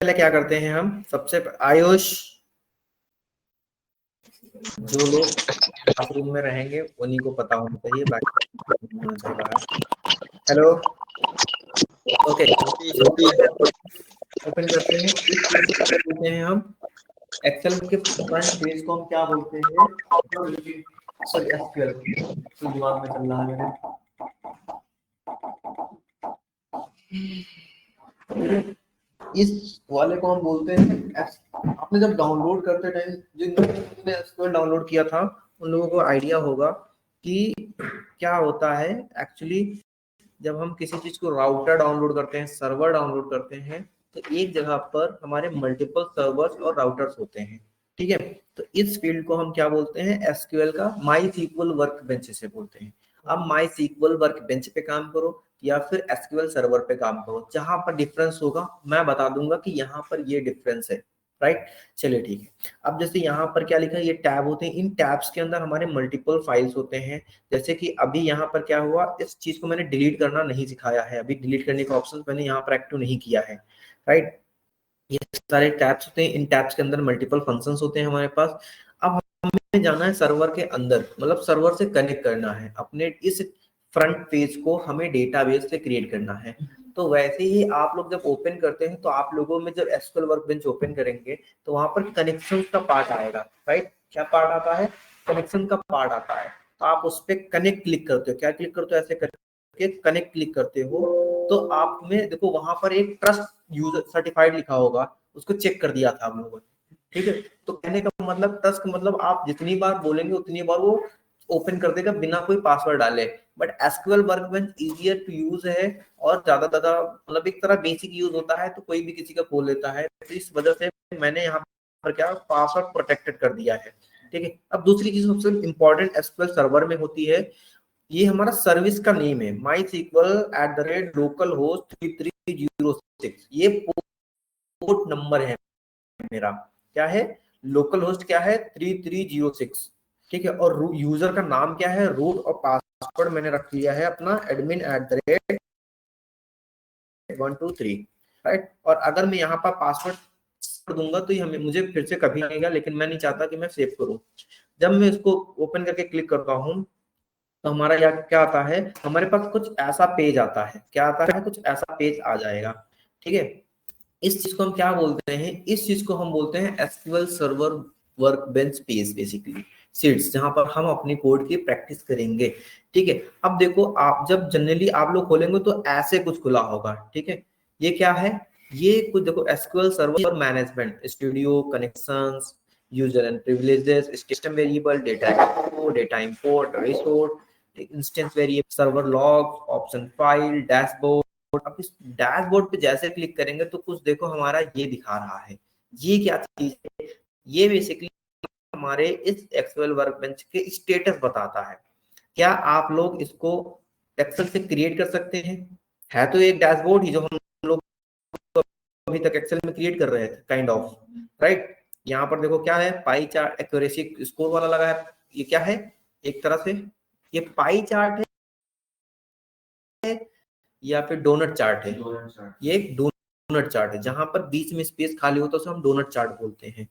पहले क्या करते हैं हम, सबसे आयुष, जो लोग क्लासरूम में रहेंगे उन्हीं को पता होना चाहिए, बाकी होना चाहिए बाहर। हेलो, ओके, ओपन करते हैं। इस पेज को क्या बोलते हैं हम, एक्सेल के फ्रंट पेज को हम क्या बोलते हैं, सॉरी एसक्यूएल, तो दिमाग में चल रहा है मेरे। इस वाले को हम बोलते हैं आपने जब डाउनलोड करते टाइम जिन लोगों ने एसक्यूएल डाउनलोड किया था उन लोगों को आइडिया होगा कि क्या होता है एक्चुअली। जब हम किसी चीज को राउटर डाउनलोड करते हैं, सर्वर डाउनलोड करते हैं, तो एक जगह पर हमारे मल्टीपल सर्वर्स और राउटर्स होते हैं, ठीक है। तो इस फील्ड को हम क्या बोलते हैं, एसक्यूएल का माई सीक्वल वर्कबेंच से बोलते हैं। अब माई सीक्वल वर्कबेंच पे काम करो या फिर एसक्यूएल सर्वर पे काम करो, जहां पर डिफरेंस होगा मैं बता दूंगा कि यहाँ पर ये डिफरेंस है, राइट। चलिए ठीक है। अब जैसे यहाँ पर क्या लिखा है, ये टैब होते हैं, इन टैब्स के अंदर हमारे मल्टीपल फाइल्स होते हैं। जैसे कि अभी यहाँ पर क्या हुआ, इस चीज को मैंने डिलीट करना नहीं सिखाया है, अभी डिलीट करने का ऑप्शन मैंने यहाँ पर एक्टिव नहीं किया है, राइट। ये सारे टैब्स होते हैं, इन टैब्स के अंदर मल्टीपल फंक्शंस होते हैं हमारे पास। अब हमें जाना है सर्वर के अंदर, मतलब सर्वर से कनेक्ट करना है अपने इस फ्रंट पेज को, हमें डेटाबेस से क्रिएट करना है। तो वैसे ही आप लोग जब ओपन करते हैं तो आप लोगों में जब एसक्यूएल वर्कबेंच ओपन करेंगे तो वहां पर कनेक्शन का पार्ट आएगा, राइट। क्या पार्ट आता है, कनेक्शन का पार्ट आता है। तो आप उस पर कनेक्ट क्लिक करते हो, क्या क्लिक करते हो, ऐसे करके कनेक्ट क्लिक करते हो, तो आप में देखो वहां पर एक ट्रस्ट यूजर सर्टिफाइड लिखा होगा, उसको चेक कर दिया था आप लोगों ने, ठीक है। तो कहने का मतलब ट्रस्ट मतलब आप जितनी बार बोलेंगे उतनी बार वो ओपन कर देगा बिना कोई पासवर्ड डाले। But SQL Workbench easier to use है और ज्यादा मतलब एक तरह बेसिक यूज होता है, तो कोई भी किसी का खोल लेता है, तो इस वजह से मैंने यहाँ पर क्या पासवर्ड प्रोटेक्टेड कर दिया है, ठीक है। अब दूसरी चीज सबसे इंपॉर्टेंट एसक्यूएल सर्वर में होती है, ये हमारा सर्विस का नेम है, माई सीक्वल @localhost 3306, ये पोर्ट नंबर है मेरा, क्या है, लोकल होस्ट क्या है 3306, ठीक है। और यूजर का नाम क्या है, रूट, और पासवर्ड मैंने रख लिया है अपना admin@123, राइट। और अगर मैं यहाँ पर पासवर्ड दूंगा तो ये हमें मुझे फिर से कभी आएगा, लेकिन मैं नहीं चाहता कि मैं सेव करूं। जब मैं इसको ओपन करके क्लिक करता हूं तो हमारा यहाँ क्या आता है, हमारे पास कुछ ऐसा पेज आता है, क्या आता है, कुछ ऐसा पेज आ जाएगा, ठीक है। इस चीज को हम क्या बोलते हैं, इस चीज को हम बोलते हैं SQL server workbench page, basically seats, जहां पर हम अपनी कोड की प्रैक्टिस करेंगे, ठीक है। अब देखो आप जब जनरली आप लोग खोलेंगे तो ऐसे कुछ खुला होगा, ठीक है। ये क्या है, ये कुछ देखो, SQL server management studio, connections, user and privileges, system variable, data import, resource, instance variable, server log, option file, dashboard. अब इस डैशबोर्ड पे जैसे क्लिक करेंगे तो कुछ देखो हमारा ये दिखा रहा है, ये क्या चीज है, ये बेसिकली हमारे इस एक्सेल वर्कबेंच के स्टेटस बताता है। क्या आप लोग इसको एक्सेल से क्रिएट कर सकते हैं, है तो एक डैशबोर्ड ही जो हम लोग अभी तक एक्सेल में क्रिएट कर रहे थे, काइंड ऑफ, राइट। यहाँ पर देखो क्या है, पाई चार्ट एक्यूरेसी स्कोर वाला लगा है, ये क्या है, एक तरह से ये पाई चार्ट है या फिर डोनट चार्ट है, ये एक डोनट चार्ट है जहां पर बीच में स्पेस खाली होता है उसे हम डोनट चार्ट बोलते हैं,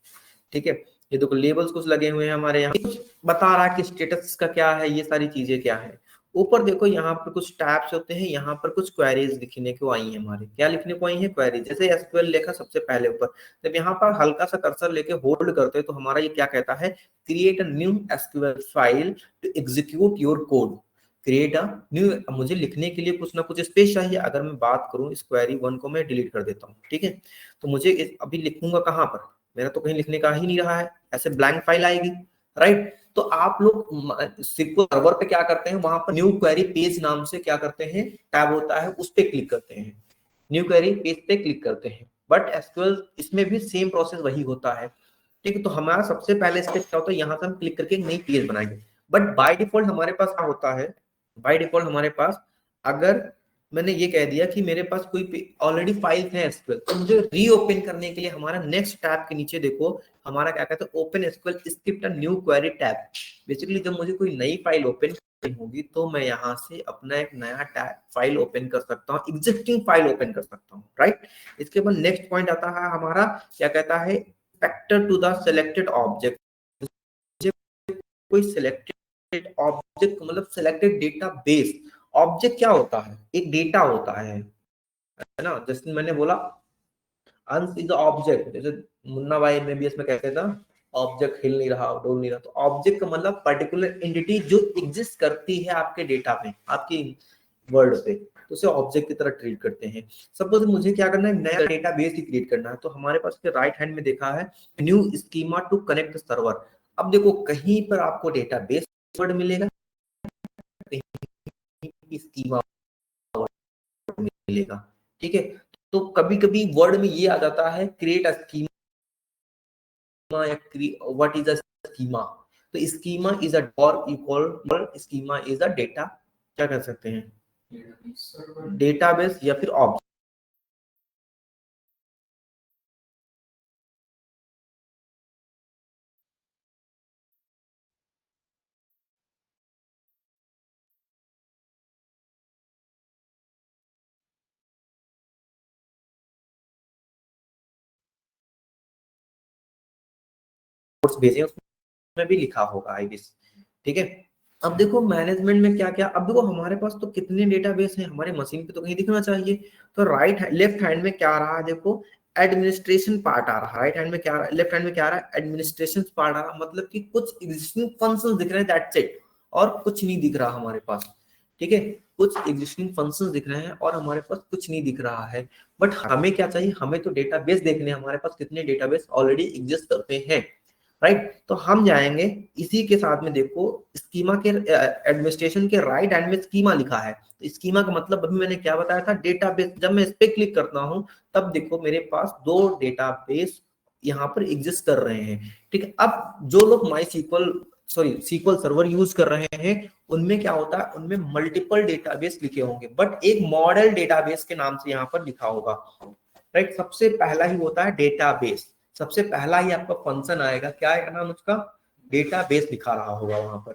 ठीक है। ये देखो लेबल्स कुछ लगे हुए हैं हमारे यहाँ, कुछ बता रहा है कि स्टेटस का क्या है, ये सारी चीजें क्या है। ऊपर देखो यहाँ पर कुछ टैब्स होते हैं, यहाँ पर कुछ क्वेरीज लिखने को आई है, हमारे क्या लिखने को आई है, क्वेरीज। जैसे एसक्यूएल लिखा सबसे पहले ऊपर, जब यहाँ पर हल्का सा कर्सर लेके होल्ड करते हैं तो हमारा ये क्या कहता है, create a new SQL file to execute your code, create a new. मुझे लिखने के लिए कुछ ना कुछ स्पेस चाहिए। अगर मैं बात करूं इस क्वेरी 1 को मैं डिलीट कर देता हूं, ठीक है। तो मुझे अभी लिखूंगा कहां पर, मेरा तो कहीं लिखने का ही नहीं रहा है, ऐसे ब्लैंक फाइल आएगी, राइट। तो आप लोग सिक्वल सर्वर पे क्या करते हैं, वहां पर न्यू क्वेरी पेज नाम से क्या करते हैं, टैब होता है, उस पर क्लिक करते हैं, न्यू क्वेरी पेज पे क्लिक करते हैं। बट एसक्यूएल इसमें भी सेम प्रोसेस वही होता है, ठीक है। तो हमारा सबसे पहले स्टेप क्या होता है, यहाँ से हम क्लिक करके एक नई पेज बनाएंगे। बट बाय डिफॉल्ट हमारे पास क्या होता है, बाय डिफॉल्ट हमारे पास, अगर मैंने ये कह दिया कि मेरे पास कोई ऑलरेडी फाइल है एसक्यूएल, तो मुझे रीओपन करने के लिए हमारा नेक्स्ट टैब के नीचे देखो हमारा क्या कहता है, open SQL script new query tab. Basically जब मुझे कोई नई फाइल ओपन होगी तो मैं यहाँ से अपना एक नया फाइल ओपन कर सकता हूँ, एग्जिस्टिंग फाइल ओपन कर सकता हूँ, राइट। इसके बाद नेक्स्ट पॉइंट आता है हमारा, क्या कहता है, factor to the selected object. कोई सिलेक्टेड ऑब्जेक्ट मतलब सिलेक्टेड डेटा बेस। ऑब्जेक्ट क्या होता है, एक डेटा होता है ना, जैसे मैंने बोला अंश इज ऑब्जेक्ट, जैसे मुन्ना भाई में भी इसमें कहते था ऑब्जेक्ट हिल नहीं रहा, डोल नहीं रहा, तो ऑब्जेक्ट का मतलब पर्टिकुलर एंटिटी जो एग्जिस्ट करती है आपके डेटा पे, आपकी वर्ड पे, तो उसे ऑब्जेक्ट की तरह ट्रीट करते हैं। सपोज मुझे क्या करना है, नया डेटा बेस ही क्रिएट करना है, तो हमारे पास के राइट हैंड में देखा है new schema to connect server. अब देखो कहीं पर आपको डेटा बेस वर्ड मिलेगा, कहीं स्कीमा मिलेगा, ठीक है। तो कभी कभी वर्ड में ये आ जाता है क्रिएट अ स्कीमा या व्हाट इज अ स्कीमा, तो स्कीमा इज अ और equal schema is a data, क्या कर सकते हैं, डेटाबेस या फिर ऑब्जेक्ट। भेजे उसमें भी लिखा होगा आई गेस, ठीक है। अब देखो मैनेजमेंट में क्या क्या, अब देखो हमारे पास तो कितने डेटाबेस हैं हमारे मशीन पे, तो कहीं दिखना चाहिए। तो लेफ्ट हैंड में क्या आ रहा है, देखो एडमिनिस्ट्रेशन पार्ट आ रहा है, राइट हैंड में क्या आ रहा है, लेफ्ट हैंड में क्या आ रहा है, एडमिनिस्ट्रेशन पार्ट आ रहा है, मतलब कि कुछ एग्जिस्टिंग फंक्शंस दिख रहे हैं, दैट्स इट, और कुछ नहीं दिख रहा हमारे पास, ठीक है। कुछ एग्जिस्टिंग फंक्शंस दिख रहे हैं और हमारे पास कुछ नहीं दिख रहा है। बट हमें क्या चाहिए, हमें तो डेटाबेस देखने हैं, हमारे पास कितने डेटाबेस ऑलरेडी एग्जिस्ट करते हैं, राइट। तो हम जाएंगे इसी के साथ में, देखो स्कीमा के एडमिनिस्ट्रेशन के राइट हैंड में स्कीमा लिखा है, तो स्कीमा का मतलब अभी मैंने क्या बताया था, डेटाबेस। जब मैं इस पे क्लिक करता हूं तब देखो मेरे पास दो डेटाबेस यहाँ पर एग्जिस्ट कर रहे हैं, ठीक है। अब जो लोग माई सीक्वल सीक्वल सर्वर यूज कर रहे हैं उनमें क्या होता है, उनमें मल्टीपल डेटाबेस लिखे होंगे, बट एक मॉडल डेटाबेस के नाम से यहाँ पर लिखा होगा, राइट। सबसे पहला ही होता है डेटाबेस, सबसे पहला ही आपका फंक्शन आएगा, क्या है नाम उसका, डेटाबेस लिखा रहा होगा वहां पर।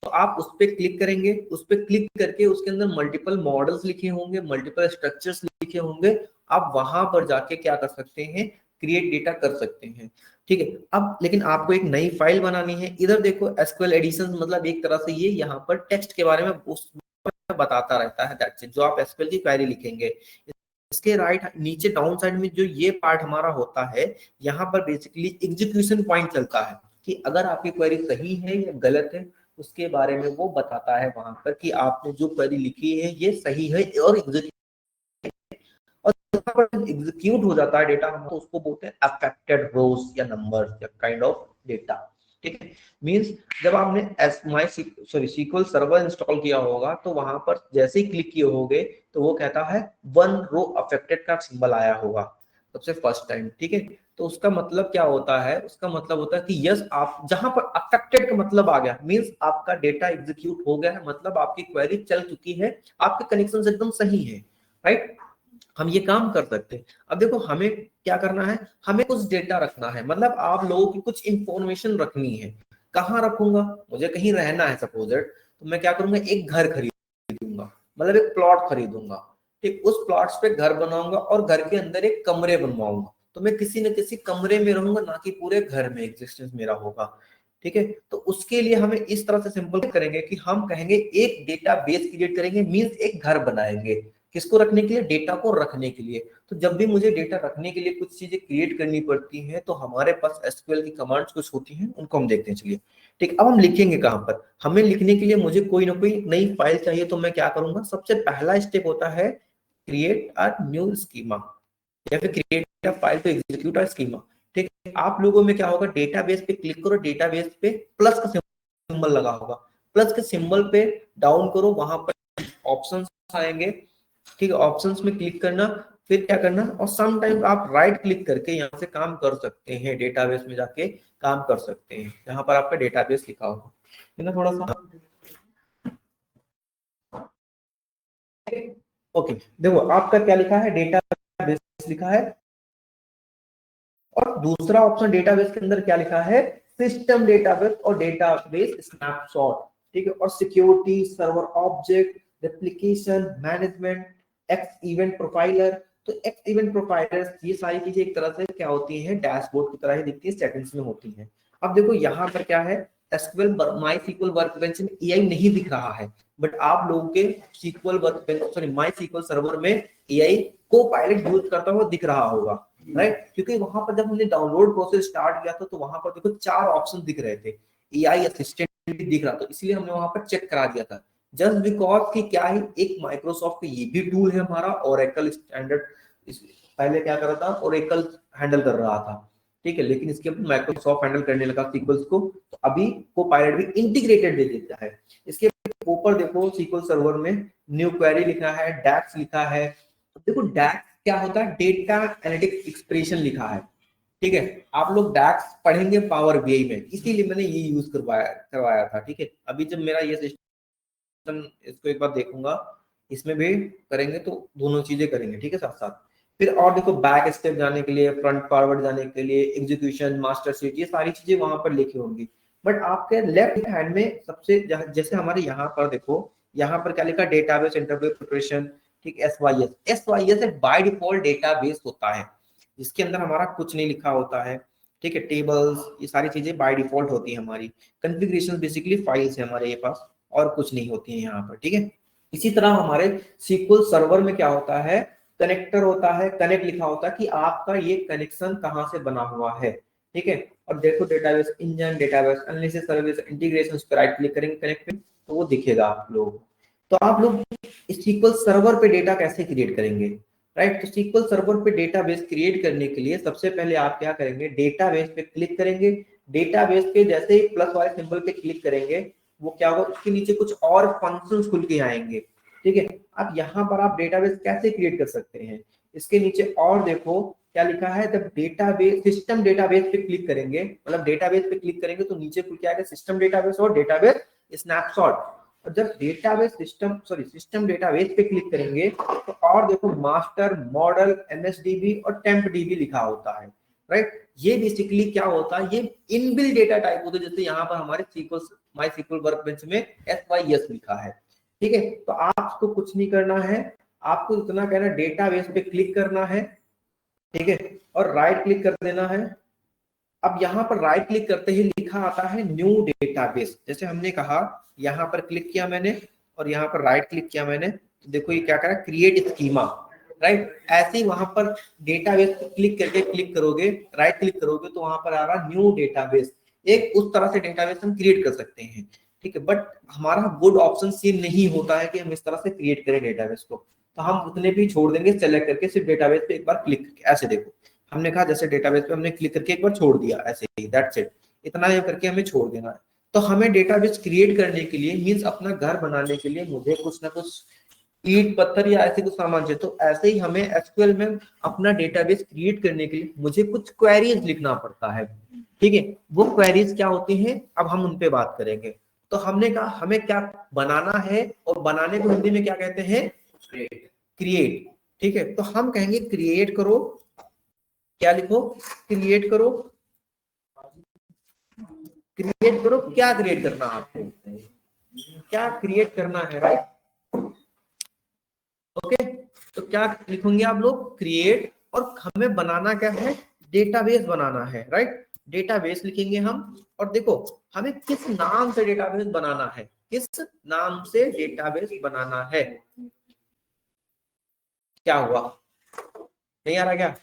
तो आप उस पर क्लिक करेंगे, उस पर क्लिक करके उसके अंदर मल्टीपल मॉडल्स लिखे होंगे, मल्टीपल स्ट्रक्चर्स लिखे होंगे, आप वहां पर जाके क्या कर सकते हैं, क्रिएट डेटा कर सकते हैं, ठीक है। अब लेकिन आपको एक नई फाइल बनानी है, इधर देखो एसक्यूएल एडिशन, मतलब एक तरह से ये यहाँ पर टेक्स्ट के बारे में उस बताता रहता है, दैट्स इट, जो आप एसक्यूएल की क्वेरी लिखेंगे। इसके राइट नीचे डाउन साइड में जो ये पार्ट हमारा होता है, यहाँ पर बेसिकली एग्जीक्यूशन पॉइंट चलता है कि अगर आपकी क्वेरी सही है या गलत है, उसके बारे में वो बताता है वहां पर कि आपने जो क्वेरी लिखी है ये सही है और एग्जीक्यूट हो जाता है डेटा, हम तो उसको बोलते हैं अफेक्टेड रोज या नंबर या काइंड ऑफ डेटा, ठीक है। मींस जब आपने सीक्वल सर्वर इंस्टॉल किया होगा तो वहां पर जैसे ही क्लिक किए होगे तो वो कहता है वन रो अफेक्टेड का सिंबल आया होगा सबसे फर्स्ट टाइम, ठीक है। तो उसका मतलब क्या होता है, उसका मतलब होता है कि यस, आप जहां पर अफेक्टेड का मतलब आ गया, मींस आपका डेटा एग्जीक्यूट हो गया है, मतलब आपकी क्वेरी चल चुकी है, आपके कनेक्शन एकदम सही है, राइट। हम ये काम कर सकते हैं। अब देखो हमें क्या करना है, हमें कुछ डेटा रखना है, मतलब आप लोगों की कुछ इंफॉर्मेशन रखनी है। कहाँ रखूंगा, मुझे कहीं रहना है सपोज, तो मैं क्या करूंगा, एक घर खरीदूंगा, मतलब एक प्लॉट खरीदूंगा, ठीक, उस प्लॉट्स पे घर बनाऊंगा और घर के अंदर एक कमरे बनवाऊंगा, तो मैं किसी न किसी कमरे में रहूंगा, ना कि पूरे घर में एग्जिस्टेंस मेरा होगा, ठीक है। तो उसके लिए हमें इस तरह से सिंपल करेंगे कि हम कहेंगे एक डेटा बेस क्रिएट करेंगे, मींस एक घर बनाएंगे, किसको रखने के लिए, डेटा को रखने के लिए। तो जब भी मुझे डेटा रखने के लिए कुछ चीजें क्रिएट करनी पड़ती हैं तो हमारे पास एसक्यूएल की कमांड्स कुछ होती हैं, उनको हम देखते हैं, चलिए ठीक। अब हम लिखेंगे कहां पर, हमें लिखने के लिए मुझे कोई ना कोई नई फाइल चाहिए, तो मैं क्या करूंगा, सबसे पहला स्टेप होता है क्रिएट अ न्यू स्कीमा या फिर create a file to execute a schema, ठीक है। आप लोगों में क्या होगा, डेटाबेस पे क्लिक करो, डेटाबेस पे प्लस का सिंबल लगा होगा, प्लस के सिंबल पे डाउन करो, वहां पर ऑप्शंस आएंगे, ठीक है। ऑप्शंस में क्लिक करना, फिर क्या करना, और सम टाइम आप राइट क्लिक करके यहाँ से काम कर सकते हैं, डेटाबेस में जाके काम कर सकते हैं, जहां पर आपका डेटाबेस लिखा होगा, है ना, थोड़ा सा। ओके, देखो आपका क्या लिखा है, डेटाबेस लिखा है, और दूसरा ऑप्शन डेटाबेस के अंदर क्या लिखा है, सिस्टम डेटाबेस और डेटाबेस स्नैपशॉट, ठीक है, और security, server object, replication management, x event profiler. तो एक्स इवेंट प्रोफाइलर ये सारी चीजें एक तरह से क्या होती हैं, डैशबोर्ड की तरह ही दिखती है, सेटिंग्स में होती हैं। अब देखो यहाँ पर क्या है, एसक्यूएल माईसीक्वल वर्कबेंच में एआई नहीं दिख रहा है, बट आप लोगों के सीक्वल वर्कबेंच सॉरी माईसीक्वल सर्वर में एआई को पायलट यूज करता हुआ दिख रहा होगा, राइट। क्योंकि वहां पर जब हमने डाउनलोड प्रोसेस स्टार्ट किया था तो वहां पर देखो 4 ऑप्शन दिख रहे थे, एआई असिस्टेंट भी दिख रहा था, इसलिए हमने वहां पर चेक करा दिया था। जस्ट बिकॉज कि क्या है, एक माइक्रोसॉफ्ट का ये भी टूल है हमारा, ओरेकल स्टैंडर्ड पहले क्या कर रहा था, ओरेकल हैंडल कर रहा था, ठीक है, लेकिन इसके माइक्रोसॉफ्ट हैंडल करने लगा सीक्वल्स को, तो अभी को पायलट भी इंटीग्रेटेड दे देता है। इसके ऊपर देखो सीक्वल सर्वर में न्यू क्वेरी लिखा है, डैक्स लिखा है। देखो डैक्स क्या होता है, डेटा एनालिटिक्स एक्सप्रेशन लिखा है, ठीक है। आप लोग डैक्स पढ़ेंगे पावर बीआई में, इसीलिए मैंने ये यूज करवाया था, ठीक है। अभी जब मेरा ये सिस्टम इसको एक बार देखूंगा, इसमें भी करेंगे तो दोनों चीजें करेंगे, ठीक है, साथ साथ। फिर और देखो बैक स्टेप जाने के लिए, फ्रंट फॉरवर्ड जाने के लिए, एग्जीक्यूशन, मास्टर सीट, ये सारी चीजें वहां पर लिखी होंगी। बट आपके लेफ्ट हैंड में सबसे जैसे हमारे यहाँ पर देखो, यहाँ पर क्या लिखा, डेटाबेस इंटरफेस प्रिपरेशन, ठीक, एसवाईएस बाय डिफॉल्ट डेटाबेस होता है, जिसके अंदर हमारा कुछ नहीं लिखा होता है, ठीक है। टेबल्स, ये सारी चीजें बाय डिफॉल्ट होती है हमारी। कॉन्फ़िगरेशन बेसिकली फाइल्स है हमारे पास, और कुछ नहीं होती है यहाँ पर, ठीक है। इसी तरह हमारे सीक्वल सर्वर में क्या होता है, कनेक्टर होता है, कनेक्ट लिखा होता है कि आपका ये कनेक्शन कहाँ से बना हुआ है, ठीक है। और देखो database engine, database analysis service, integration, उस पर राइट क्लिक करेंगे कनेक्ट पे, तो वो दिखेगा आप लोगों को। तो आप लोग सीक्वल सर्वर पे डेटा कैसे क्रिएट करेंगे, राइट। तो सीक्वल सर्वर पे डेटाबेस क्रिएट करने के लिए सबसे पहले आप क्या करेंगे, डेटाबेस पे क्लिक करेंगे। डेटाबेस पे जैसे ही प्लस वाले सिंबल पे क्लिक करेंगे, वो क्या होगा, उसके नीचे कुछ और फंक्शंस खुल के आएंगे, ठीक है। अब यहाँ पर आप डेटाबेस कैसे क्रिएट कर सकते हैं, इसके नीचे और देखो क्या लिखा है, जब डेटाबेस सिस्टम डेटाबेस पे क्लिक करेंगे, मतलब डेटाबेस पे क्लिक करेंगे तो नीचे क्या आएगा, सिस्टम डेटाबेस और डेटाबेस स्नैपशॉट। और जब डेटाबेस सिस्टम डेटाबेस पे क्लिक करेंगे तो और देखो मास्टर, मॉडल, एमएसडीबी और टेम्प डीबी लिखा होता है, राइट। ये बेसिकली क्या होता है, ये इनबिल्ट डेटा टाइप होता है, जैसे यहाँ पर हमारे सीक्वल माईसीक्वल वर्कबेंच में एसवाईएस लिखा है, ठीक है। तो आपको कुछ नहीं करना है, आपको इतना कहना, डेटाबेस पे क्लिक करना है, ठीक है, और राइट क्लिक कर देना है। अब यहाँ पर राइट क्लिक करते ही लिखा आता है न्यू डेटाबेस, जैसे हमने कहा यहाँ पर क्लिक किया मैंने और यहाँ पर राइट क्लिक किया मैंने, तो देखो ये क्या करा, क्रिएट स्कीमा, राइट। ऐसे ही वहां पर डेटाबेस पे क्लिक करके क्लिक करोगे, राइट क्लिक करोगे तो वहां पर आ रहा न्यू डेटाबेस। एक उस तरह से डेटाबेस हम क्रिएट कर सकते हैं, ठीक है। बट हमारा गुड ऑप्शन ये नहीं होता है कि हम इस तरह से क्रिएट करें डेटाबेस को, तो हम उतने भी छोड़ देंगे, सेलेक्ट करके सिर्फ डेटाबेस पे एक बार क्लिक करके, ऐसे देखो हमने कहा जैसे डेटाबेस पे हमने क्लिक करके एक बार छोड़ दिया, ऐसे ही, दैट्स इट, इतना ही करके हमें छोड़ देना है। तो हमें डेटाबेस क्रिएट करने के लिए मींस अपना घर बनाने के लिए मुझे कुछ ना कुछ ईंट पत्थर या ऐसे कुछ सामान चाहिए, तो ऐसे ही हमें एसक्यूएल में अपना डेटाबेस क्रिएट करने के लिए मुझे कुछ क्वेरीज लिखना पड़ता है, ठीक है। वो क्वेरीज क्या होती हैं, अब हम उन पे बात करेंगे। तो हमने कहा हमें क्या बनाना है, और बनाने को हिंदी में क्या कहते हैं, क्रिएट, ठीक है। तो हम कहेंगे क्रिएट करो, क्या लिखो, क्रिएट करो, क्रिएट करो, क्या क्रिएट करना है आपको, क्या क्रिएट करना है, राइट, ओके। तो क्या लिखोगे आप लोग, क्रिएट, और हमें बनाना क्या है, डेटाबेस बनाना है, राइट। डेटाबेस लिखेंगे हम, और देखो हमें किस नाम से डेटाबेस बनाना है, किस नाम से डेटाबेस बनाना है, क्या हुआ, नहीं आ रहा क्या,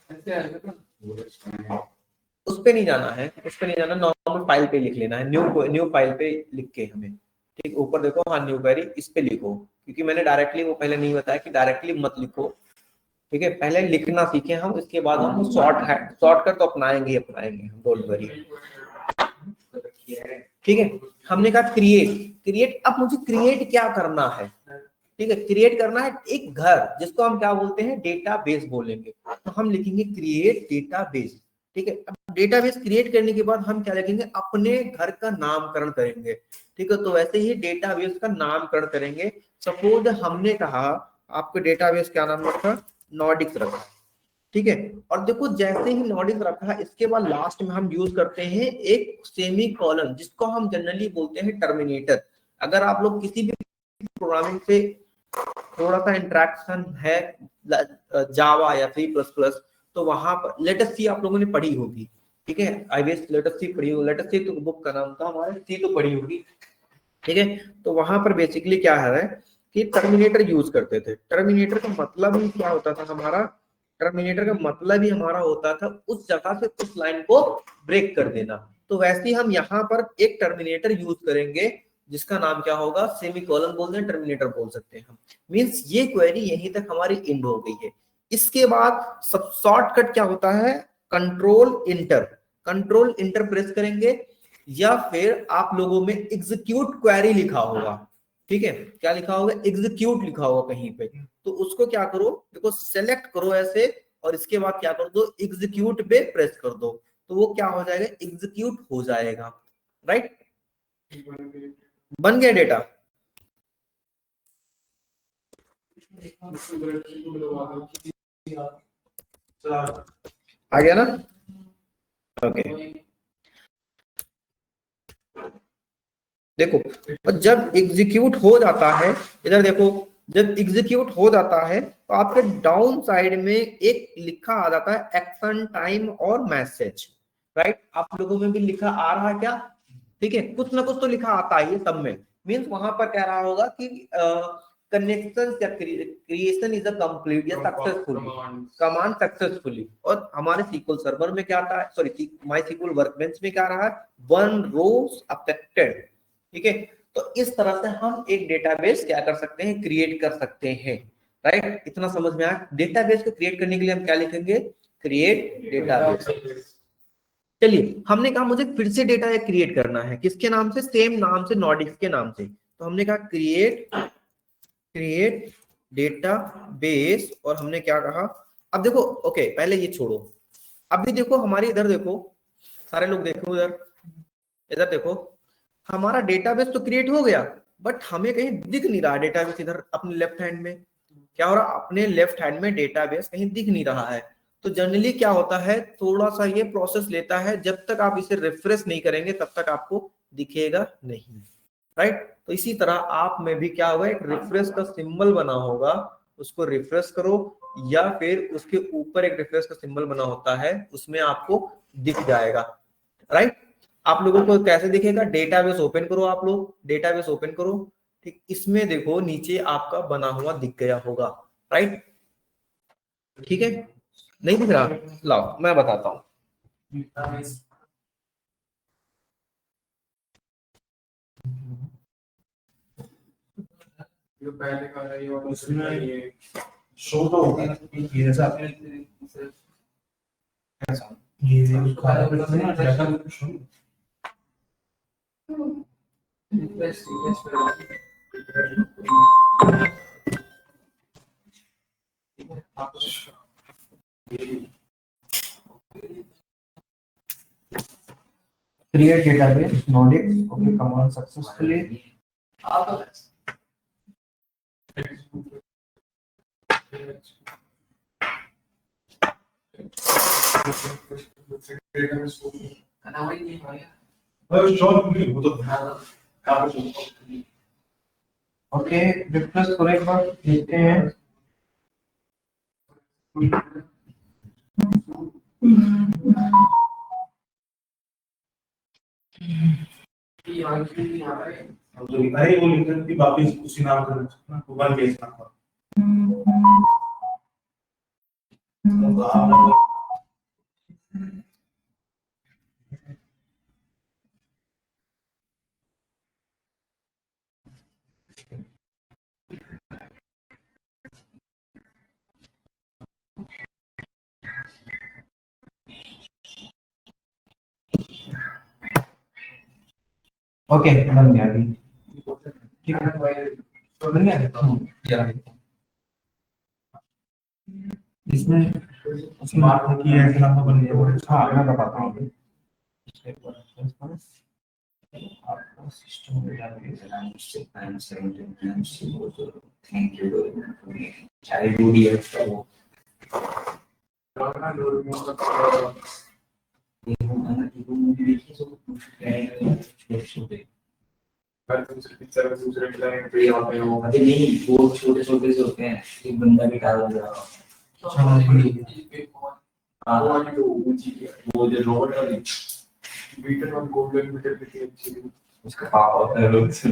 उस पे नहीं जाना है, उस पे नहीं जाना, नॉर्मल फाइल पे लिख लेना है, न्यू फाइल पे लिख के हमें, ठीक, ऊपर देखो, हाँ न्यू क्वेरी, इस पे लिखो, क्योंकि मैंने डायरेक्टली वो पहले नहीं बताया कि डायरेक्टली मत लिखो, ठीक है। पहले लिखना सीखे हम, इसके बाद हम शॉर्टकट तो अपनाएंगे हम, डोंट वरी, ठीक है। हमने कहा क्रिएट, अब मुझे क्रिएट क्या करना है, ठीक है, क्रिएट करना है एक घर, जिसको हम क्या बोलते हैं, डेटाबेस बोलेंगे। तो हम लिखेंगे क्रिएट डेटाबेस, ठीक है। अब डेटाबेस क्रिएट करने के बाद हम क्या लिखेंगे, अपने घर का नामकरण करेंगे, ठीक है। तो वैसे ही डेटाबेस का नामकरण करेंगे। सपोज हमने कहा आपको डेटाबेस क्या नाम रखा, नॉर्डिक्स रखा, ठीक है। और देखो जैसे ही नॉर्डिक्स रखा, इसके बाद लास्ट में हम यूज करते हैं एक सेमी कॉलन, जिसको हम जनरली बोलते हैं टर्मिनेटर, अगर आप लोग किसी भी प्रोग्रामिंग से थोड़ा सा इंटरेक्शन है, जावा या C++, तो वहां पर लेटेस्ट सी आप लोगों ने पढ़ी होगी, ठीक है, आई बेस लेटेस्ट सी पढ़ी होगी, लेटेस्ट सी तो बुक का नाम था हमारे, सी तो पढ़ी होगी, ठीक है। तो वहां पर बेसिकली क्या है कि टर्मिनेटर यूज करते थे। टर्मिनेटर का मतलब ही क्या होता था हमारा, टर्मिनेटर का मतलब ही हमारा होता था उस जगह से उस लाइन को ब्रेक कर देना। तो वैसे ही हम यहाँ पर एक टर्मिनेटर यूज करेंगे जिसका नाम क्या होगा, सेमीकोलन बोल दें, टर्मिनेटर बोल सकते हैं हम। मींस ये क्वेरी यहीं तक हमारी एंड हो गई है। इसके बाद सब शॉर्टकट क्या होता है, control inter, control enter press करेंगे, या फिर आप लोगों में एग्जीक्यूट क्वेरी लिखा होगा, ठीक है, क्या लिखा होगा, एग्जीक्यूट लिखा होगा कहीं पे, तो उसको क्या करो, देखो सेलेक्ट करो ऐसे, और इसके बाद क्या कर दो, एग्जीक्यूट पे प्रेस कर दो, तो वो क्या हो जाएगा, एग्जीक्यूट हो जाएगा, राइट। बन गया डेटा, आ गया ना, ओके। देखो, और जब एग्जीक्यूट हो जाता है, इधर देखो, जब एग्जीक्यूट हो जाता है तो आपके डाउन साइड में एक लिखा आ जाता है एक्शन टाइम और मैसेज, राइट। आप लोगों में भी लिखा आ रहा है क्या, ठीक है, कुछ ना कुछ तो लिखा आता है सब में। मीन्स वहां पर कह रहा होगा कि कनेक्शन या क्रिएशन इज अ कंप्लीट या सक्सेसफुली, कमांड सक्सेसफुली। और हमारे सीक्वल सर्वर में क्या आता है, सॉरी माई सीक्वल वर्कबेंच में क्या रहा है, 1 रोज अफेक्टेड, ठीक है। तो इस तरह से हम एक डेटाबेस क्या कर सकते हैं, क्रिएट कर सकते हैं, राइट। इतना समझ में आया। डेटाबेस को क्रिएट करने के लिए हम क्या लिखेंगे, क्रिएट डेटाबेस। चलिए, हमने कहा मुझे फिर से डेटा क्रिएट करना है, किसके नाम से, सेम नाम से, नॉर्डिक्स के नाम से। तो हमने कहा क्रिएट डेटा बेस, और हमने क्या कहा, अब देखो, ओके पहले ये छोड़ो, अभी देखो हमारी इधर देखो, सारे लोग देखो इधर, इधर देखो, हमारा डेटाबेस तो क्रिएट हो गया, बट हमें कहीं दिख नहीं रहा डेटाबेस। इधर अपने लेफ्ट हैंड में क्या हो रहा, अपने लेफ्ट हैंड में डेटाबेस कहीं दिख नहीं रहा है। तो जनरली क्या होता है, थोड़ा सा ये प्रोसेस लेता है, जब तक आप इसे रिफ्रेश नहीं करेंगे तब तक आपको दिखेगा नहीं, राइट। तो इसी तरह आप में भी क्या होगा, एक रिफ्रेश का सिंबल बना होगा, उसको रिफ्रेश करो, या फिर उसके ऊपर एक रिफ्रेश का सिंबल बना होता है, उसमें आपको दिख जाएगा, राइट। आप लोगों को कैसे दिखेगा, डेटाबेस ओपन करो, आप लोग डेटाबेस ओपन करो, ठीक, इसमें देखो नीचे आपका बना हुआ दिख गया होगा, राइट, ठीक है। नहीं दिख रहा, लाओ मैं बताता हूँ। जो पहले का है ये, और उसमें ये शो तो होगा ये ऐसा, ऐसा ये खाना ना data show. Create database, Nordics, okay, command successfully. Okay, refresh करो एक बार, देखते हैं। अरे वो लिखकर कि वापस उसी नाम का वन पेज नाम ओके, बन गया अभी, ठीक है, तो बन गया। इसमें मार्क की है कि नाम बन गया। हाँ मैं बताता हूँ, आपका सिस्टम नहीं, वो छोटे छोटे से होते हैं, एक बंदा भी डाल दिया। हाँ, वो जो रोबोट वाली मीटर और गोल्डन मीटर कितनी अच्छी है, उसका पापा होता है लोग से।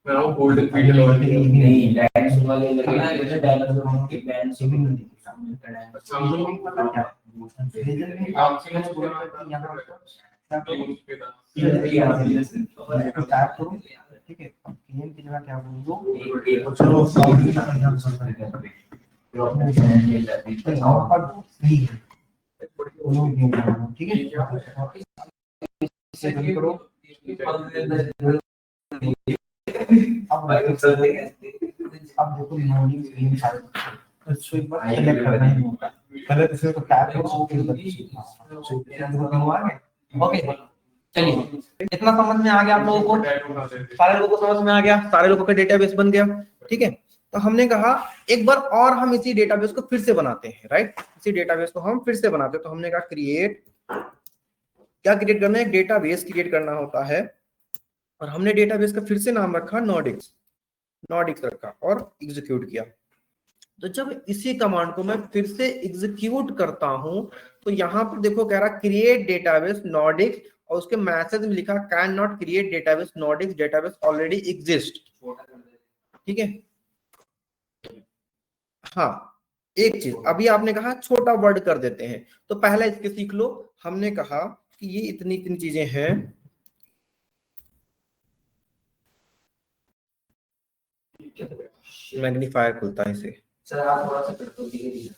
मैं वो गोल्डन मीटर वाली नहीं, डायनासोर वाले लगे ना, जैसे डायनासोर के बैंड से भी नहीं दिखता आपसे मैं बोल रहा हूँ ठीक है, गेम की जगह क्या बोल दो, ठीक है, इसे बंद करो। अब देखो मॉर्निंग गेम तो एक बार सेलेक्ट करना ही होगा, पहले इसे तो टैप करो ओके। चलिए, इतना समझ में आ गया आप लोगों को, सारे लोगों को समझ में आ गया, सारे लोगों का डेटाबेस बन गया। ठीक है, तो हमने कहा एक बार और हम इसी डेटाबेस को फिर से बनाते हैं, राइट, इसी डेटाबेस को हम फिर से बनाते हैं। तो हमने कहा क्रिएट, क्या क्रिएट करना है, एक डेटाबेस क्रिएट करना होता है, और हमने डेटाबेस का फिर से नाम रखा नॉर्डिक्स, नॉर्डिक्स रखा और एग्जीक्यूट किया। तो जब इसी कमांड को मैं फिर से एग्जीक्यूट करता हूं तो यहां पर देखो कह रहा क्रिएट डेटाबेस नॉर्डिक्स, और उसके मैसेज में लिखा can not create database Nordics, database already exist. ठीक है, हाँ एक चीज अभी आपने कहा छोटा वर्ड कर देते हैं, तो पहला इसके सीख लो। हमने कहा कि ये इतनी इतनी चीजें हैं, मैग्नीफायर खुलता है इसे, सर आप थोड़ा सा कर दो धीरे।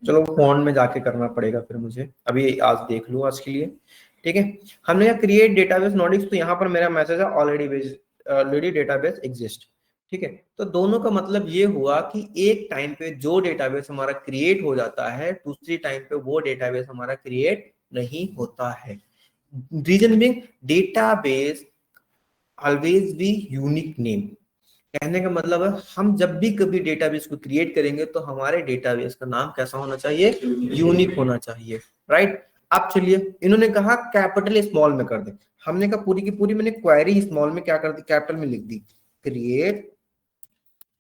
चलो फोन में जाके करना पड़ेगा फिर मुझे, अभी आज देख लो आज के लिए। ठीक है, हमने कहा क्रिएट डेटाबेस नॉर्डिक्स, तो यहाँ पर मेरा मैसेज है ऑलरेडी डेटाबेस एग्जिस्ट। ठीक है, तो दोनों का मतलब ये हुआ कि एक टाइम पे जो डेटाबेस हमारा क्रिएट हो जाता है, दूसरी टाइम पे वो डेटाबेस हमारा क्रिएट नहीं होता है। Reason being database always be unique name, कहने का मतलब है हम जब भी कभी डेटाबेस को क्रिएट करेंगे तो हमारे डेटाबेस का नाम कैसा होना चाहिए, यूनिक होना चाहिए, राइट। अब चलिए, इन्होंने कहा कैपिटल स्मॉल में कर दे, हमने कहा पूरी की पूरी मैंने क्वेरी स्मॉल में क्या कर दी, कैपिटल में लिख दी, क्रिएट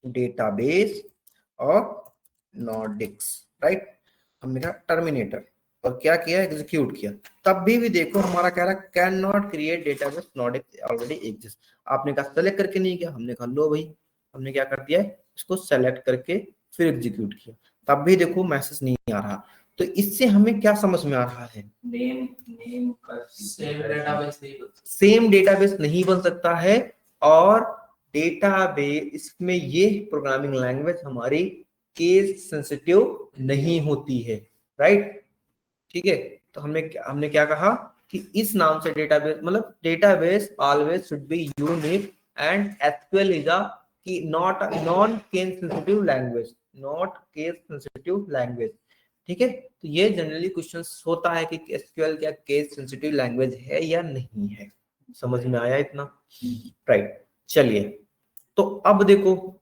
डेटाबेस और नॉर्डिक्स, राइट। हमने कहा टर्मिनेटर, और क्या किया, एग्जीक्यूट किया। तब भी देखो हमारा कह रहा can not create database Nordics already exist. आपने कहा सेलेक्ट करके नहीं किया, हमने कहा लो भाई, हमने क्या कर दिया है, इसको सेलेक्ट करके फिर एग्जीक्यूट किया, तब भी देखो मैसेज नहीं आ रहा। तो इससे हमें क्या समझ में आ रहा है, सेम डेटाबेस नहीं बन सकता है, और डेटाबेस इसमें ये प्रोग्रामिंग लैंग्वेज हमारी केस सेंसिटिव नहीं होती है, राइट। ठीक है, तो हमने क्या कहा कि इस नाम से डेटाबेस, मतलब database always should be unique, and SQL is a not non case sensitive language, not case sensitive language. ठीक है, तो ये जनरली क्वेश्चन होता है कि एसक्यूएल क्या केस सेंसिटिव लैंग्वेज है या नहीं है। समझ में आया इतना, राइट। चलिए, तो अब देखो,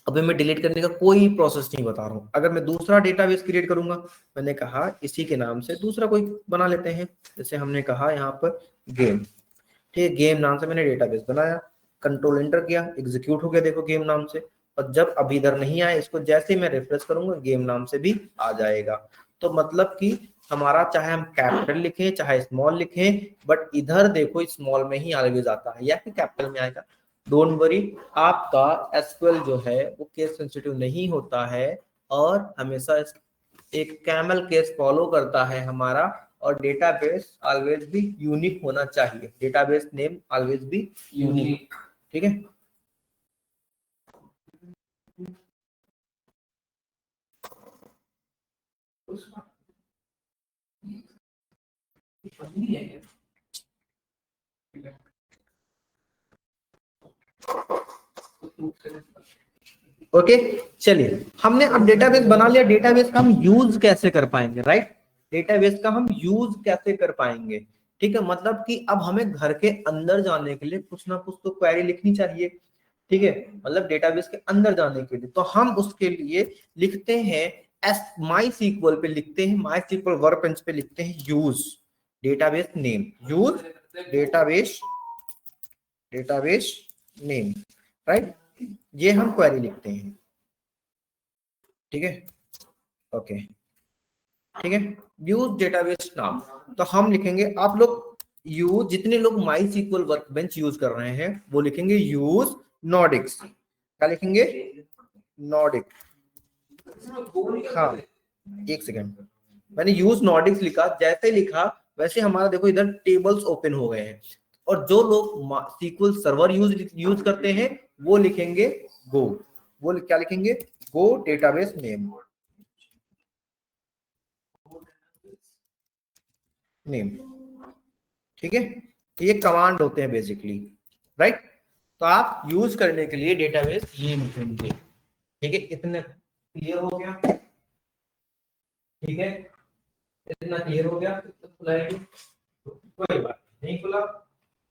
अभी मैं डिलीट करने का कोई प्रोसेस नहीं बता रहा हूं। अगर मैं दूसरा डेटाबेस क्रिएट करूंगा, मैंने कहा इसी के नाम से दूसरा कोई बना लेते हैं, जैसे हमने कहा यहाँ पर गेम, ठीक है, गेम नाम से मैंने डेटाबेस बनाया, कंट्रोल एंटर किया, एग्जीक्यूट हो गया देखो गेम नाम से। और जब अभी इधर नहीं आया, इसको जैसे ही मैं रिफ्रेश करूंगा गेम नाम से भी आ जाएगा। तो मतलब कि हमारा चाहे हम कैपिटल लिखें चाहे स्मॉल लिखें, बट इधर देखो स्मॉल में ही ऑलवेज आता है या फिर कैपिटल में आएगा। डोंट वरी, आपका एसक्यूएल जो है वो केस सेंसिटिव नहीं होता है, और हमेशा एक कैमल केस फॉलो करता है हमारा, और डेटाबेस ऑलवेज भी यूनिक होना चाहिए, डेटाबेस नेम ऑलवेज भी यूनिक। ठीक है, ओके। चलिए, हमने अब डेटाबेस बना लिया, डेटाबेस का हम यूज कैसे कर पाएंगे, राइट, डेटाबेस का हम यूज कैसे कर पाएंगे। ठीक है, मतलब कि अब हमें घर के अंदर जाने के लिए कुछ ना कुछ तो क्वेरी लिखनी चाहिए। ठीक है, मतलब डेटाबेस के अंदर जाने के लिए तो हम उसके लिए लिखते हैं माई सीक्वल पे लिखते हैं, माई सीक्वल वर्कबेंच पे लिखते हैं use. Database name, use database name, right. ये हम क्वेरी लिखते हैं, ठीक है, ओके, ठीक है। यूज डेटाबेस नाम, तो हम लिखेंगे, आप लोग यूज, जितने लोग माई सीक्वल वर्कबेंच यूज कर रहे हैं वो लिखेंगे यूज नॉर्डिक्स। क्या लिखेंगे? नॉर्डिक। हाँ, एक सेकेंड, मैंने यूज नॉर्डिक्स लिखा, जैसे लिखा वैसे हमारा देखो इधर टेबल्स ओपन हो गए हैं। और जो लोग सीक्वल सर्वर यूज करते हैं वो लिखेंगे गो। वो क्या लिखेंगे? गो डेटाबेस नेम, ठीक है। ये कमांड होते हैं बेसिकली, राइट। तो आप यूज करने के लिए डेटाबेस ये लिखेंगे, ठीक है। इतना क्लियर हो गया? ठीक है, इतना क्लियर हो गया? खुलाएगी कोई बात नहीं, खुला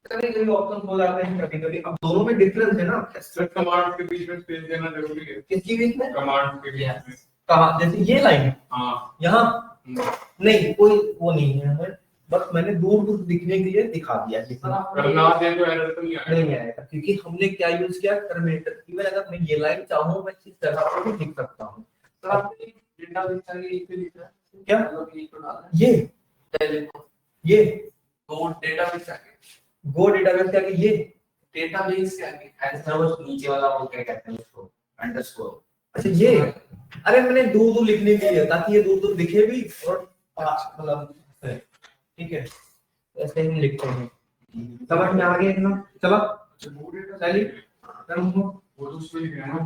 कभी कभी ऑप्शन हो जाते हैं, कभी कभी। अब दोनों में डिफरेंस है ना, सर कमांड के बीच में स्पेस देना जरूरी है। किसकी बीच में? कमांड के बीच में। कहा जैसे ये लाइन, हाँ, यहाँ नहीं, कोई वो नहीं है हमें, बस मैंने दूर दूर दिखने के लिए दिखा दिया। करना दे तो एरर तो नहीं आएगा, क्योंकि हमने क्या यूज किया? टर्मिनेटर। इवन अगर मैं ये लाइन चाहूँ मैं इस तरह से भी लिख सकता हूँ। सर आपने डेटाबेस का ये पे लिखा है क्या? मतलब ये तो डाला है ये तो डेटाबेस का गो डेटाबेस क्या? ये डेटाबेस क्या है? ऐसा वो नीचे वाला वो क्या कहते हैं उसको, अंडरस्कोर। अच्छा, ये अरे मैंने दूर दूर लिखने के लिए, ताकि ये दूर दूर दिखे भी और मतलब, ठीक है, ऐसे हम लिखते हैं। समझ में आ गया इतना? चलो चलिए, वो तो उसमें लिखना है ना।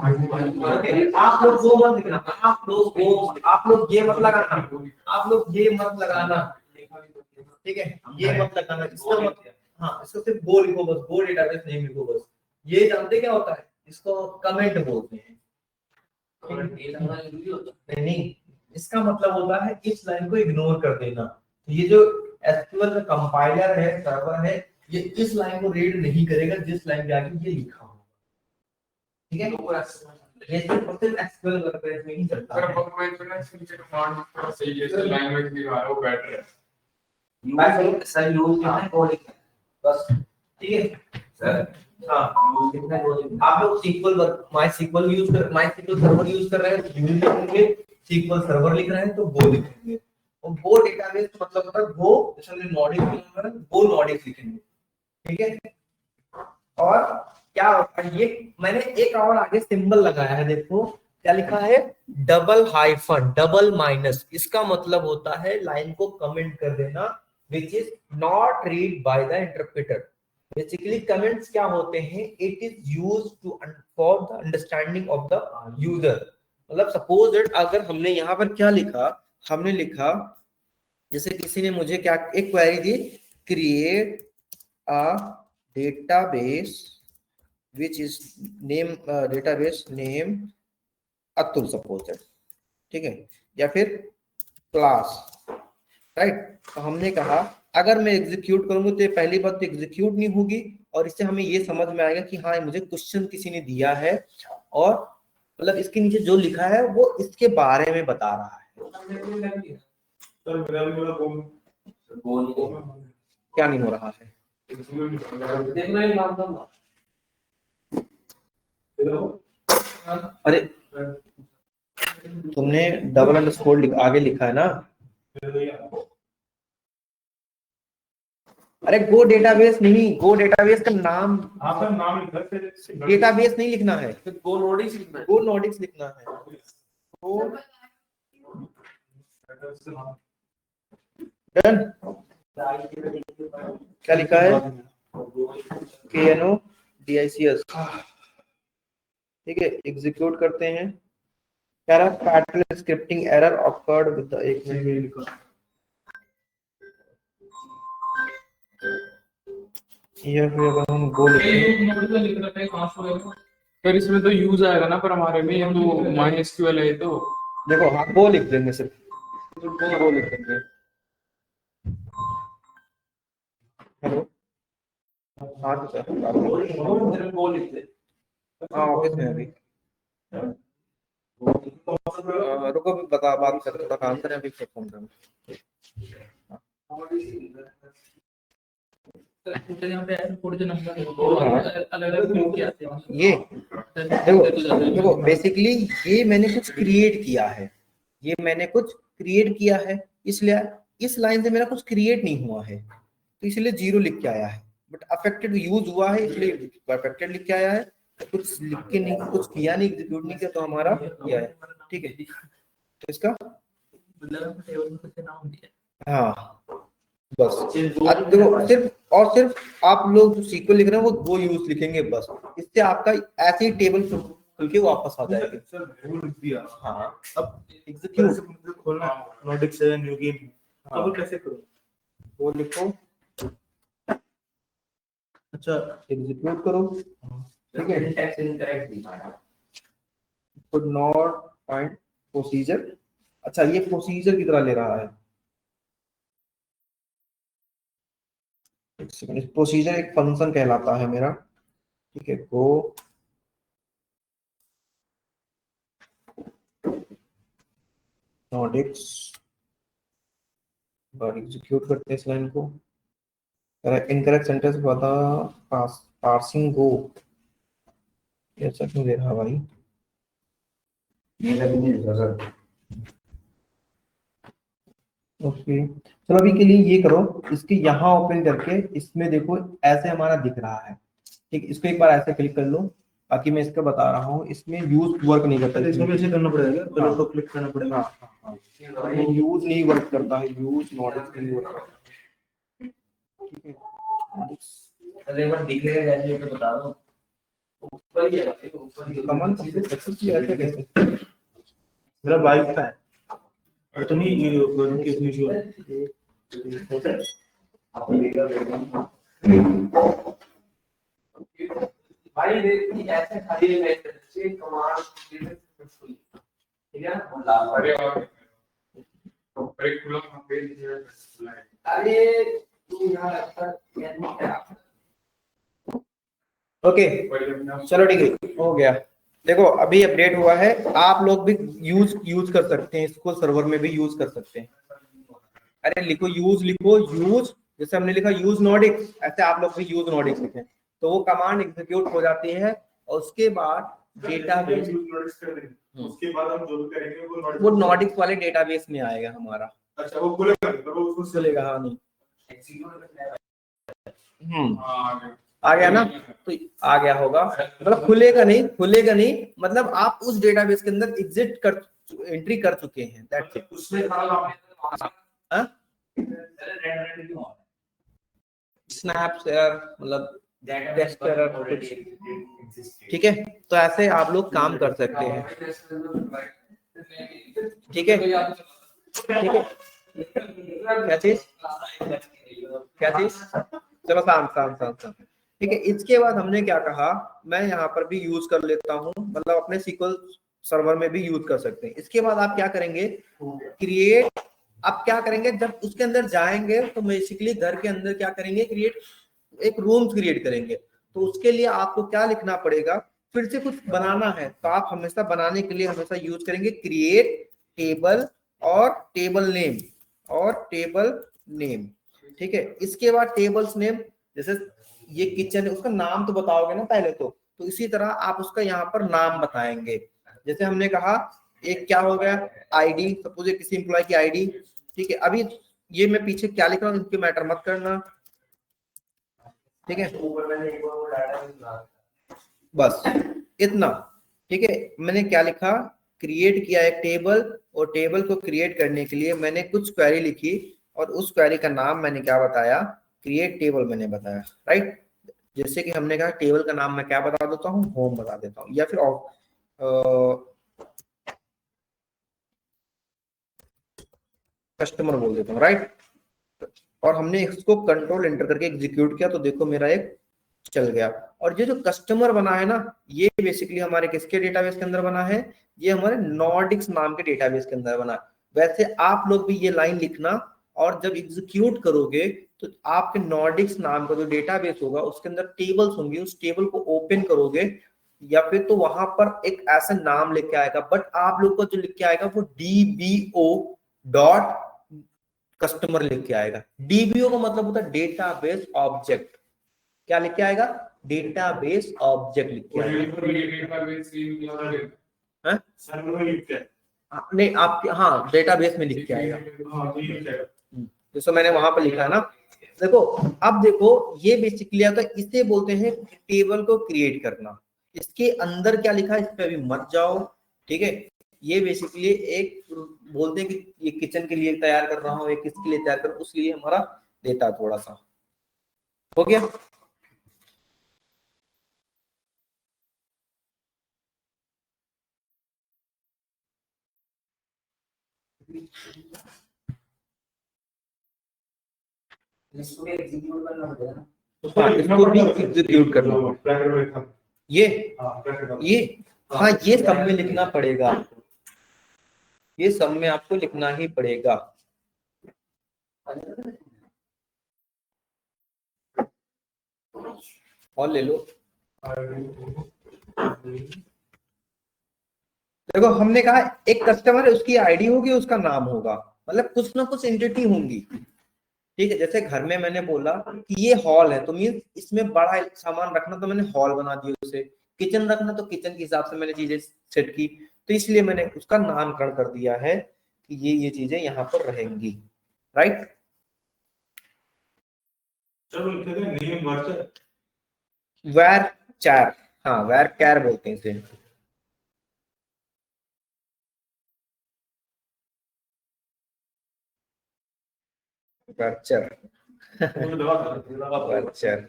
आप लोग वो मत लिखना, आप लोग ये मत लगाना, आप लोग ये मत लगाना, ठीक है, ये मत लगाना। इसका मतलब, हाँ, इसको सिर्फ गो लिखो बस, गो डेटाबेस नेम लिखो बस। ये जानते क्या होता है? इसको कमेंट बोलते हैं। नहीं, इसका मतलब होता है इस लाइन को इग्नोर कर देना। तो ये जो एसक्यूएल का कंपाइलर है, सर्वर है, ये इस लाइन को रीड नहीं करेगा जिस लाइन के आगे ये लिखा होगा, ठीक है। ये सिर्फ एसक्यूएल वर्कबेंच में ही चलता है। वर्कबेंच में इसके नीचे कमांड थोड़ा सही है, सर लैंग्वेज दिखा रहा है वो बेटर है। मैं सर यूज करना है वो लिखना है बस, ठीक है सर। हाँ, आप लोग सीक्वल माई सीक्वल यूज कर, माई सीक्वल सर्वर यूज कर रहे हैं तो यूज लिखेंगे, सीक्वल सर्वर लिख रहे हैं तो गो लिखेंगे। और गो डेटाबेस मतलब होता है गो, जैसे हमने नॉर्डिक्स लिखा है गो नॉर्डिक्स लिखेंगे, ठीक है। और क्या होता है, ये मैंने एक और आगे सिंबल लगाया है, देखो क्या लिखा है? Double hyphen, double minus. इसका मतलब होता है लाइन को कमेंट कर देना, which is not read by the interpreter. Basically comments क्या होते हैं? It is used to for the understanding of the user. मतलब सपोज दैट अगर हमने यहाँ पर क्या लिखा, हमने लिखा जैसे किसी ने मुझे क्या एक query the, create a database which is name database name Atul suppose that, ठीक है, या फिर क्लास, राइट। तो हमने कहा अगर मैं एग्जीक्यूट करूंगा तो ये पहली बात तो एग्जीक्यूट नहीं होगी, और इससे हमें ये समझ में आएगा कि हाँ मुझे क्वेश्चन किसी ने दिया है, और मतलब इसके नीचे जो लिखा है वो इसके बारे में बता रहा है। सर मेरा भी बोला बोल क्या नहीं हो रहा है? देखना ही मानता अरे तुमने डबल अंडरस्कोर आगे लिखा है ना? अरे गो डेटाबेस नहीं, गो डेटाबेस का नाम, हाँ सर नाम लिखा है, डेटाबेस नहीं लिखना है, फिर गो नॉर्डिक्स लिखना है। गो नॉर्डिक्स लिखना है। गो डन। क्या लिखा है? KNODICS, ठीक है। एग्जीक्यूट करते हैं। क्या रहा? Pattern scripting error awkward with the, एक मिनट लिखा, ये फिर अगर हम गो फिर इसमें तो यूज आएगा ना, पर हमारे में ये तो MySQL है तो देखो, हाँ गो लिख देंगे, सिर्फ गो लिख देंगे। हेलो, हाँ तो सर गो लिख दे। हाँ ऑफिस में अभी, रुको अभी बता, बात कर, थोड़ा काम करें, अभी फोन करूँ। यहाँ पे कोड जो नंबर है वो अलग-अलग क्यों आते हैं? ये देखो बेसिकली ये मैंने कुछ क्रिएट किया है, ये मैंने कुछ क्रिएट किया है, इसलिए इस लाइन से मेरा कुछ क्रिएट नहीं हुआ है, तो इसलिए 0 लिख के आया है। बट अफेक्टेड यूज हुआ है इसलिए अफेक्टेड लिख के आया है, कुछ लिख के नहीं, कुछ किया नहीं, एग्जीक्यूट नहीं किया, तो हमारा किया है। ठीक है, तो इसका मतलब टेबल में कुछ नाम दिया। हाँ बस अब देखो, सिर्फ आप लोग जो सीक्वल लिख रहे हैं वो यूज लिखेंगे बस, इससे आपका ऐसे ही टेबल खुल के वापस आ जाएगा। सर वो लिख दिया। हाँ अब एग्जीक्यूट मुझे खोलना नॉर्डिक्स है न्यू गेम, अब कैसे करूं? वो लिखो, अच्छा एग्जीक्यूट करो। ठीक है, सिंटैक्स इनकरेक्ट दिखाया। could not find procedure. अच्छा ये प्रोसीजर की तरह ले रहा है, एक सेकंड, प्रोसीजर एक फंक्शन कहलाता है मेरा। ठीक है, गो नॉर्डिक्स और एग्जीक्यूट करते हैं इस लाइन को। इनकरेक्ट सेंटेंस बता, पार्सिंग गो, ऐसा क्यों दे रहा भाई? मेरा भी नहीं था सर। ओके चलो अभी के लिए ये करो, इसके यहाँ ओपन करके इसमें देखो ऐसे हमारा दिख रहा है। ठीक, इसको एक बार ऐसे क्लिक कर लो, बाकी मैं इसका बता रहा हूँ, इसमें यूज वर्क नहीं करता, इसमें ऐसे करना पड़ेगा, पहले तो क्लिक करना पड़ेगा। हाँ, यूज नहीं वर्क करता है, यूज नॉर्डिक्स नहीं वर्क करता। ठीक है, अरे एक बार दिख रहा है जैसे तो बता दो। ऊपर ही है, ऊपर ही कमेंट सक्सेस किया ऐसे कैसे? मेरा वाइफ है तो नहीं, ये केस नहीं हुआ। आप लेकर देखना भाई, देखिए ऐसे खाली से कमांड सक्सेसफुल, ठीक है ना? ला अरे और करिकुलम पेज है। अरे तू यहां लगता है। ओके चलो ठीक है, हो गया। देखो अभी अपडेट हुआ है, आप लोग भी यूज कर सकते हैं इसको, सर्वर में भी यूज कर सकते हैं। अरे लिखो यूज, जैसे हमने लिखा यूज नॉर्डिक्स, ऐसे आप लोग भी यूज नॉर्डिक्स लिखें, तो वो कमांड एग्जीक्यूट हो जाती है और उसके बाद डेटाबेस, उसके बाद हम जो भी करेंगे वो नॉर्डिक्स वाले डेटाबेस में आएगा हमारा। अच्छा वो खुलेगा, तो वो उसको चलेगा। हाँ नहीं, हाँ आ गया ना, तो आ गया होगा, मतलब खुलेगा नहीं, मतलब आप उस डेटाबेस के अंदर एग्जिट कर, एंट्री कर चुके हैं, दैट्स इट। उसमें स्नैप शेयर मतलब डेस्कर, ठीक है, तो ऐसे आप लोग काम कर सकते हैं। ठीक है, क्या चीज चलो शांत। ठीक है, इसके बाद हमने क्या कहा, मैं यहाँ पर भी यूज कर लेता हूँ, मतलब अपने SQL सर्वर में भी यूज कर सकते हैं। इसके बाद आप क्या करेंगे, क्रिएट, आप क्या करेंगे जब उसके अंदर जाएंगे तो बेसिकली घर के अंदर क्या करेंगे, एक रूम क्रिएट करेंगे। तो उसके लिए आपको क्या लिखना पड़ेगा, फिर से कुछ बनाना है, तो आप हमेशा बनाने के लिए हमेशा यूज करेंगे क्रिएट टेबल और टेबल नेम ठीक है, इसके बाद टेबल्स नेम, जैसे ये किचन है उसका नाम तो बताओगे ना पहले, तो इसी तरह आप उसका यहाँ पर नाम बताएंगे। जैसे हमने कहा एक क्या हो गया, आईडी, सपोज किसी एम्प्लॉय की आईडी। ठीक है, अभी ये मैं पीछे क्या लिख रहा हूँ इनके मैटर मत करना। ठीक है, बस इतना। ठीक है, मैंने क्या लिखा, क्रिएट किया एक टेबल, और टेबल को क्रिएट करने के लिए मैंने कुछ क्वेरी लिखी, और उस क्वेरी का नाम मैंने क्या बताया, क्रिएट टेबल मैंने बताया, राइट। जैसे कि हमने कहा टेबल का नाम मैं क्या बता देता हूँ, होम बता देता हूँ, या फिर कस्टमर बोल देता हूँ, राइट। और हमने इसको कंट्रोल एंटर करके एग्जीक्यूट किया, तो देखो मेरा एक चल गया। और ये जो कस्टमर बना है ना, ये बेसिकली हमारे किसके डेटाबेस के अंदर बना है, ये हमारे नॉर्डिक्स नाम के डेटाबेस के अंदर बना। वैसे आप लोग भी ये लाइन लिखना, और जब एग्जीक्यूट करोगे तो आपके नॉर्डिक्स नाम का जो डेटाबेस होगा उसके अंदर टेबल्स होंगे, उस टेबल को ओपन करोगे, या फिर तो वहां पर एक ऐसा नाम लिख के आएगा, बट आप लोग को जो लिख के आएगा वो DBO कस्टमर लिख के आएगा। डीबीओ का मतलब होता है डेटाबेस ऑब्जेक्ट। क्या लिख के आएगा? डेटाबेस ऑब्जेक्ट लिख के आएगा। हाँ? सर्वर में लिखते हैं। नहीं, आपके हाँ डेटाबेस में लिख के आएगा। हाँ तो ये लिखते हैं। जैसे मैंने वहां पर लिखा है ना, देखो अब देखो ये बेसिकली आता है, इसे बोलते हैं टेबल को क्रिएट करना। इसके अंदर क्या लिखा है इस पे अभी मत जाओ, ठीक है। ये बेसिकली एक बोलते हैं कि ये किचन के लिए तैयार कर रहा हूँ, ये किसके लिए तैयार कर रहा हूँ, उसके लिए हमारा डेटा थोड़ा सा हो गया। इसको एग्जीक्यूट करना पड़ेगा ना, इसको भी एग्जीक्यूट करना पड़ेगा। ये हाँ ये सब में लिखना पड़ेगा आपको, ये सब में आपको लिखना ही पड़ेगा। और ले लो। देखो हमने कहा एक कस्टमर है, उसकी आईडी होगी, उसका नाम होगा, मतलब कुछ ना कुछ एंटिटी होंगी, ठीक है। जैसे घर में मैंने बोला कि ये हॉल है, तो मीन इसमें बड़ा सामान रखना तो मैंने हॉल बना दिया उसे, किचन रखना तो किचन के हिसाब से मैंने चीजें सेट की, तो इसलिए मैंने उसका नामकरण कर दिया है कि ये चीजें यहाँ पर रहेंगी, राइट। चलो लिखते हैं नेम वर्चर वैर चैर, हाँ वैर कैर बोलते हैं इसे। वर्चर वर्चर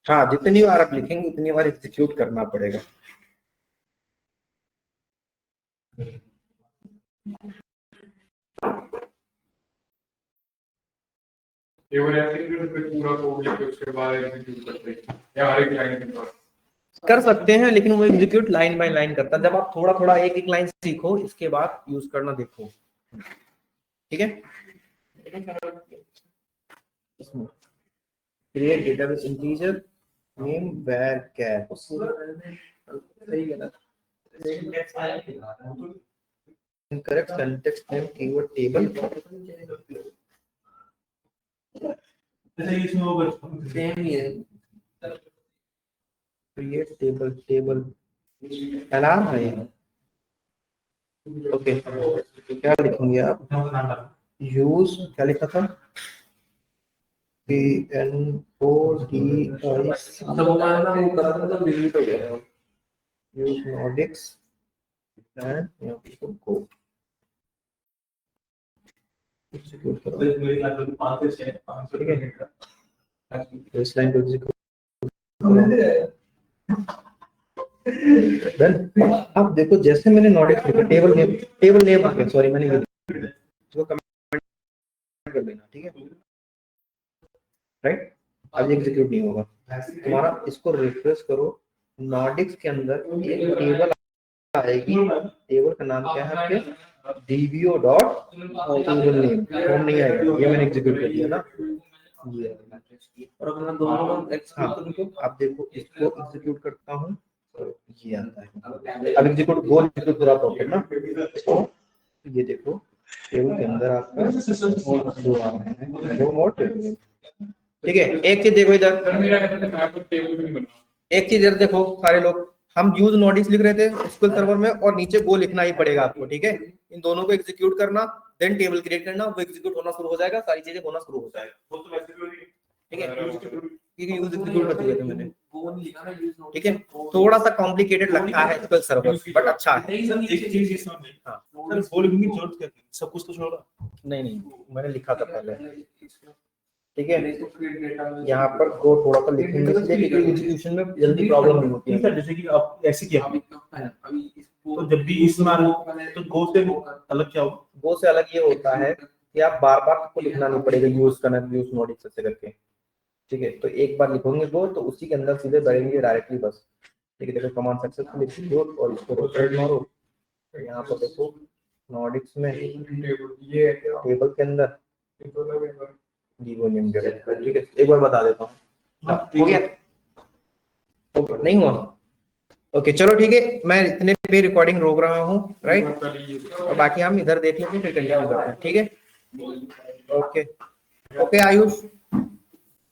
हाँ जितनी बार आप लिखेंगे उतनी बार एग्जीक्यूट करना पड़ेगा। केवल ऐसे ही पूरा कोड लिख के उसके बाद एग्जीक्यूट करते हैं या हर एक लाइन के बाद कर सकते हैं, लेकिन वो एग्जीक्यूट लाइन बाय लाइन करता है। जब आप थोड़ा थोड़ा एक एक लाइन सीखो, इसके बाद यूज करना देखो, ठीक है। क्रिएट डेटाबेस इंटीजर नेम वैर कैर, सही है ना। Incorrect context name keyword table, जैसे इसमें होगा सेम ही है। क्रिएट टेबल, टेबल अलार्म है यहाँ, ओके। क्या लिखेंगे आप? यूज क्या लिखा था? Use Nordics and go execute करो, मेरी क्लास में 5 से 6 ठीक है। इस लाइन को एग्जीक्यूट डन। अब देखो जैसे मैंने नॉर्डिक्स लिखा, टेबल नेम आ गया, सॉरी मैंने ये इसको कमेंट कर देना, ठीक है, राइट। अब एग्जीक्यूट नहीं होगा तुम्हारा। इसको रिफ्रेश करो, नॉर्डिक्स के अंदर एक टेबल आएगी, टेबल का नाम क्या है आपके? dbo dot table name, form नहीं आएगा, ये मैंने एग्जीक्यूट कर दिया ना, ये और अगर मैं दोनों को एक्सक्यूट करूं तो आप देखो, इसको एग्जीक्यूट करता हूं तो ये आता है। अब एग्जीक्यूट गो एग्जीक्यूट पूरा प्रॉपर ना, तो ये देखो टेबल के अंदर आपका दो आ रहे हैं, दो मोड, ठीक है। एक चीज देखो इधर, एक चीज इधर देखो सारे लोग, हम यूज नोडिक्स लिख रहे थे एसक्यूएल सर्वर में, और नीचे गो लिखना ही पड़ेगा आपको, ठीक है। इन दोनों को एग्जीक्यूट करना, देन टेबल क्रिएट करना, वो एग्जीक्यूट होना शुरू हो जाएगा, सारी चीजें होना शुरू हो जाएगा, वो तो वैसे भी ठीक है। क्योंकि यूज एग्जीक्यूट कर दिया था मैंने, ठीक है। थोड़ा सा कॉम्प्लिकेटेड लगता है एसक्यूएल सर्वर, बट अच्छा है। एक चीज इसमें हाँ सर बोल भी जरूरत क्या थी, सब कुछ तो छोड़ा। नहीं मैंने लिखा था पहले, ठीक है। यहाँ पर गो थोड़ा सा लिखेंगे इसलिए क्योंकि एग्जीक्यूशन में जल्दी प्रॉब्लम नहीं होती है। ठीक है, जैसे कि आप ऐसे किया तो जब भी इस मार तो गो से अलग क्या होगा? गो से अलग ये होता है कि आप बार बार आपको लिखना नहीं पड़ेगा यूज करना, यूज नोडिक्स से करके, ठीक है। तो एक बार लिखोगे गो तो उसी के अंदर सीधे बढ़ेंगे डायरेक्टली, बस ठीक है, देखो कमांड सक्सेसफुल एग्जीक्यूट और इसको रोटेट मारो, तो यहाँ पर देखो नॉर्डिक्स में ये है क्या? टेबल के अंदर तो लगेगा। जीवो नेम डायरेक्ट। ठीक है, एक बार बता देता हूँ, हो गया? ओके, नहीं हुआ? ओके चलो ठीक है, मैं इतने पे रिकॉर्डिंग रोक रहा हूँ, राइट? और बाकी हम इधर देख लेंगे फिर कंटिन्यू करते हैं, ठीक है? Okay okay Ayush.